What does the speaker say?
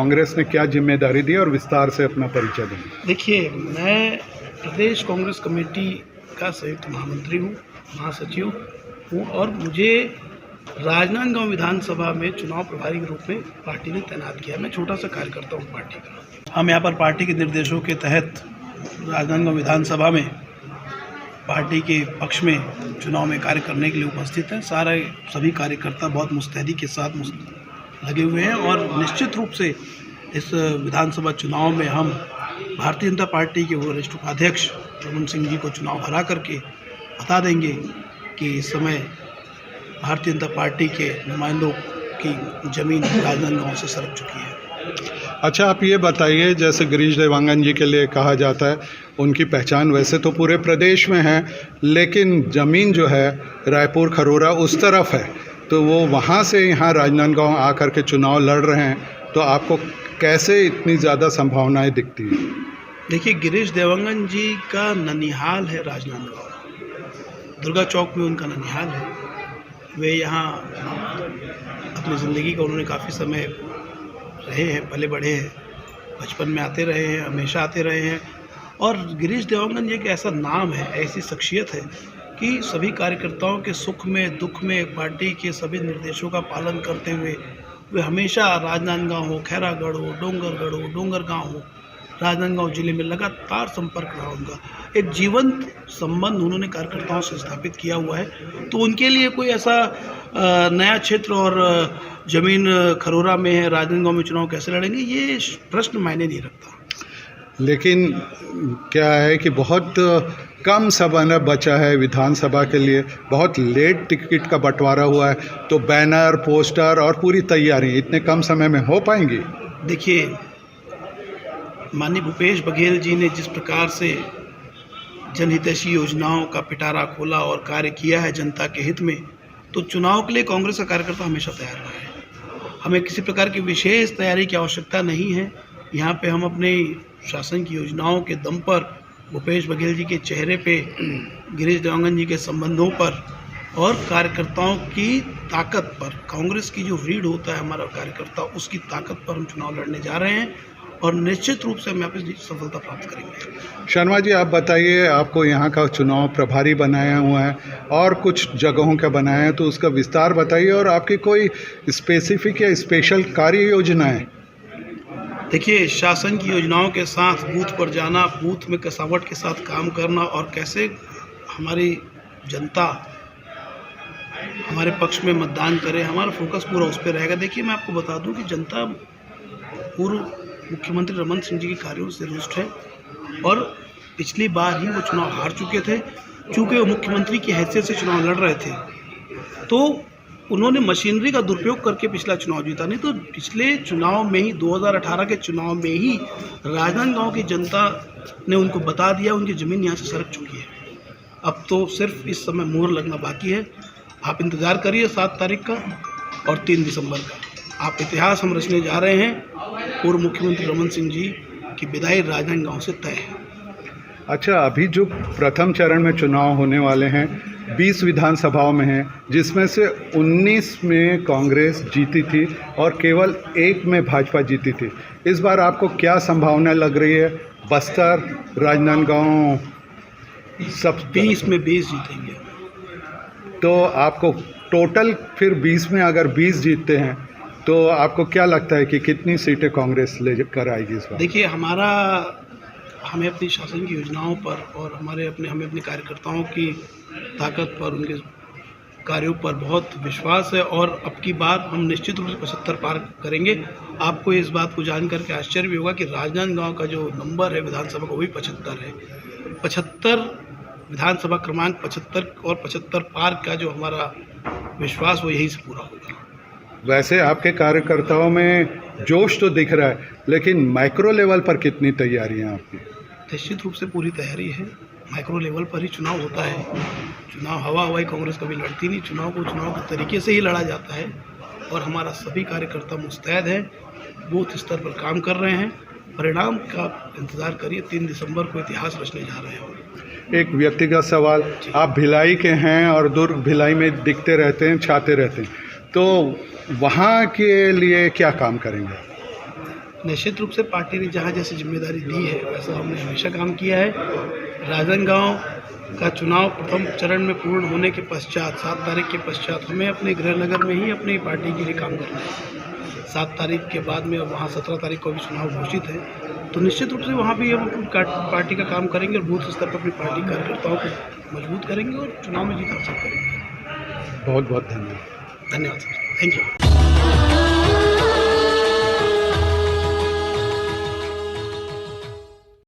कांग्रेस ने क्या जिम्मेदारी दी और विस्तार से अपना परिचय दें। देखिए, मैं प्रदेश कांग्रेस कमेटी का संयुक्त महामंत्री हूँ, महासचिव हूँ और मुझे राजनांदगांव विधानसभा में चुनाव प्रभारी के रूप में पार्टी ने तैनात किया। मैं छोटा सा कार्यकर्ता हूँ पार्टी का। हम यहाँ पर पार्टी के निर्देशों के तहत राजनांदगांव विधानसभा में पार्टी के पक्ष में चुनाव में कार्य करने के लिए उपस्थित हैं। सभी कार्यकर्ता बहुत मुस्तैदी के साथ लगे हुए हैं और निश्चित रूप से इस विधानसभा चुनाव में हम भारतीय जनता पार्टी के वरिष्ठ उपाध्यक्ष रमन सिंह जी को चुनाव हरा करके बता देंगे कि इस समय भारतीय जनता पार्टी के नुमाइंदों की जमीन राजनांदगांव से सरक चुकी है। अच्छा, आप ये बताइए, जैसे गिरीश देवांगन जी के लिए कहा जाता है, उनकी पहचान वैसे तो पूरे प्रदेश में है, लेकिन ज़मीन जो है रायपुर खरोरा उस तरफ है, तो वो वहाँ से यहाँ राजनांदगांव आकर के चुनाव लड़ रहे हैं, तो आपको कैसे इतनी ज़्यादा संभावनाएं दिखती है? देखिए, गिरीश देवांगन जी का ननिहाल है राजनांदगांव, दुर्गा चौक में उनका ननिहाल है। वे यहाँ अपनी ज़िंदगी का उन्होंने काफ़ी समय रहे हैं, पले बढ़े हैं, बचपन में आते रहे हैं, हमेशा आते रहे हैं। और गिरीश देवांगन जी एक ऐसा नाम है, ऐसी शख्सियत है कि सभी कार्यकर्ताओं के सुख में दुख में पार्टी के सभी निर्देशों का पालन करते हुए वे हमेशा राजनांदगांव हो, खैरागढ़ हो, डोंगरगांव हो, राजनांदगांव जिले में लगातार संपर्क रहा उनका। एक जीवंत संबंध उन्होंने कार्यकर्ताओं से स्थापित किया हुआ है। तो उनके लिए कोई ऐसा नया क्षेत्र और ज़मीन खरोरा में है, राजनांदगांव में चुनाव कैसे लड़ेंगे, ये प्रश्न मायने नहीं रखता। लेकिन क्या है कि बहुत कम समय बचा है विधानसभा के लिए, बहुत लेट टिकट का बंटवारा हुआ है, तो बैनर, पोस्टर और पूरी तैयारी इतने कम समय में हो पाएंगी? देखिए, माननीय भूपेश बघेल जी ने जिस प्रकार से जनहितैषी योजनाओं का पिटारा खोला और कार्य किया है जनता के हित में, तो चुनाव के लिए कांग्रेस का कार्यकर्ता हमेशा तैयार रहा है। हमें किसी प्रकार की विशेष तैयारी की आवश्यकता नहीं है। यहाँ पे हम अपने शासन की योजनाओं के दम पर, भूपेश बघेल जी के चेहरे पे, गिरीश देवांगन जी के संबंधों पर और कार्यकर्ताओं की ताकत पर, कांग्रेस की जो रीढ़ होता है हमारा कार्यकर्ता, उसकी ताकत पर हम चुनाव लड़ने जा रहे हैं और निश्चित रूप से हम यहाँ पे सफलता प्राप्त करेंगे। शर्मा जी, आप बताइए, आपको यहाँ का चुनाव प्रभारी बनाया हुआ है और कुछ जगहों का बनाया है, तो उसका विस्तार बताइए और आपकी कोई स्पेसिफिक या स्पेशल कार्य योजनाएं? देखिए, शासन की योजनाओं के साथ बूथ पर जाना, बूथ में कसावट के साथ काम करना और कैसे हमारी जनता हमारे पक्ष में मतदान करे, हमारा फोकस पूरा उस पर रहेगा। देखिए, मैं आपको बता दूं कि जनता पूर्व मुख्यमंत्री रमन सिंह जी के कार्यों से रुष्ट है और पिछली बार ही वो चुनाव हार चुके थे। चूँकि वो मुख्यमंत्री की हैसियत से चुनाव लड़ रहे थे, तो उन्होंने मशीनरी का दुरुपयोग करके पिछला चुनाव जीता। नहीं तो पिछले चुनाव में ही, 2018 के चुनाव में ही राजनांदगांव की जनता ने उनको बता दिया, उनकी ज़मीन यहाँ से सरक चुकी है। अब तो सिर्फ इस समय मुहर लगना बाकी है। आप इंतज़ार करिए 7 तारीख का और 3 दिसंबर का। आप इतिहास हम रचने जा रहे हैं। पूर्व मुख्यमंत्री रमन सिंह जी की विदाई राजनांदगांव से तय है। अच्छा, अभी जो प्रथम चरण में चुनाव होने वाले हैं, 20 विधानसभाओं में हैं, जिसमें से 19 में कांग्रेस जीती थी और केवल 1 में भाजपा जीती थी। इस बार आपको क्या संभावना लग रही है? बस्तर, राजनांदगांव, सब 20 में 20 जीतेंगे। तो आपको टोटल फिर 20 में अगर 20 जीतते हैं, तो आपको क्या लगता है कि कितनी सीटें कांग्रेस लेकर आएगी इस बार? देखिए, हमें अपनी शासन की योजनाओं पर और हमें अपने कार्यकर्ताओं की ताकत पर, उनके कार्यों पर बहुत विश्वास है और अब की बार हम निश्चित रूप से 75 पार करेंगे। आपको इस बात को जानकर के आश्चर्य भी होगा कि राजनांदगांव का जो नंबर है विधानसभा का, वही 75 है। 75 विधानसभा क्रमांक 75 और 75 पार का जो हमारा विश्वास, वो यहीं से पूरा होगा। वैसे आपके कार्यकर्ताओं में जोश तो दिख रहा है, लेकिन माइक्रो लेवल पर कितनी तैयारियां आपकी? निश्चित रूप से पूरी तैयारी है। माइक्रो लेवल पर ही चुनाव होता है। चुनाव हवाई कांग्रेस कभी लड़ती नहीं। चुनाव को चुनाव के तरीके से ही लड़ा जाता है और हमारा सभी कार्यकर्ता मुस्तैद है, बूथ स्तर पर काम कर रहे हैं। परिणाम का इंतज़ार करिए, 3 दिसंबर को इतिहास रचने जा रहे हैं। एक व्यक्तिगत सवाल, आप भिलाई के हैं और दुर्ग भिलाई में दिखते रहते हैं, छाते रहते हैं, तो वहाँ के लिए क्या काम करेंगे? निश्चित रूप से पार्टी ने जहाँ जैसी जिम्मेदारी दी है वैसा हमने हमेशा काम किया है। राजनांदगांव का चुनाव प्रथम चरण में पूर्ण होने के पश्चात 7 तारीख के पश्चात हमें अपने गृहनगर में ही अपनी पार्टी के लिए काम करना है। 7 तारीख के बाद में अब वहाँ 17 तारीख को भी चुनाव घोषित है, तो निश्चित रूप से वहाँ भी हम अपनी पार्टी का काम करेंगे और बूथ स्तर पर अपनी पार्टी कार्यकर्ताओं को मजबूत करेंगे और चुनाव में जीत हासिल करेंगे। बहुत बहुत धन्यवाद। धन्यवाद सर, थैंक यू।